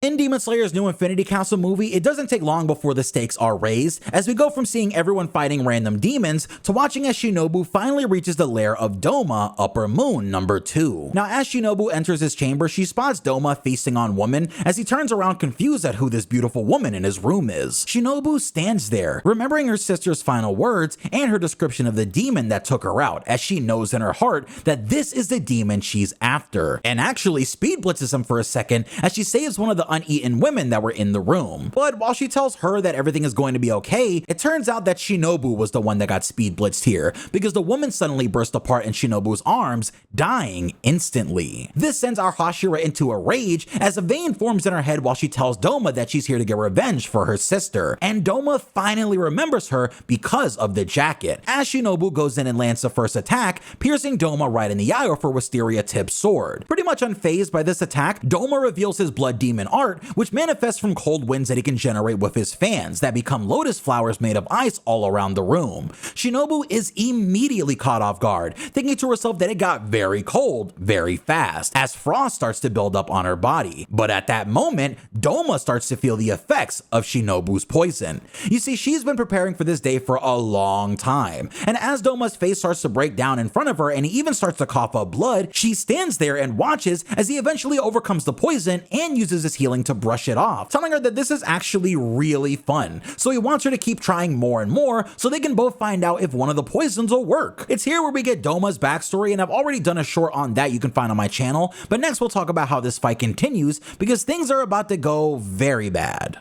In Demon Slayer's new Infinity Council movie, it doesn't take long before the stakes are raised, as we go from seeing everyone fighting random demons to watching as Shinobu finally reaches the lair of Doma, Upper Moon number 2. Now, as Shinobu enters his chamber, she spots Doma feasting on woman as he turns around confused at who this beautiful woman in his room is. Shinobu stands there, remembering her sister's final words and her description of the demon that took her out, as she knows in her heart that this is the demon she's after, and actually speed blitzes him for a second as she saves one of the uneaten women that were in the room. But while she tells her that everything is going to be okay, it turns out that Shinobu was the one that got speed blitzed here, because the woman suddenly burst apart in Shinobu's arms, dying instantly. This sends our Hashira into a rage as a vein forms in her head while she tells Doma that she's here to get revenge for her sister, and Doma finally remembers her because of the jacket, as Shinobu goes in and lands the first attack, piercing Doma right in the eye with her Wisteria tipped sword. Pretty much unfazed by this attack, Doma reveals his blood demon art, which manifests from cold winds that he can generate with his fans that become lotus flowers made of ice all around the room. Shinobu is immediately caught off guard, thinking to herself that it got very cold very fast as frost starts to build up on her body. But at that moment, Doma starts to feel the effects of Shinobu's poison. You see, she's been preparing for this day for a long time, and as Doma's face starts to break down in front of her and he even starts to cough up blood, she stands there and watches as he eventually overcomes the poison and uses his healing to brush it off, telling her that this is actually really fun. So he wants her to keep trying more and more so they can both find out if one of the poisons will work. It's here where we get Doma's backstory, and I've already done a short on that you can find on my channel, but next we'll talk about how this fight continues because things are about to go very bad.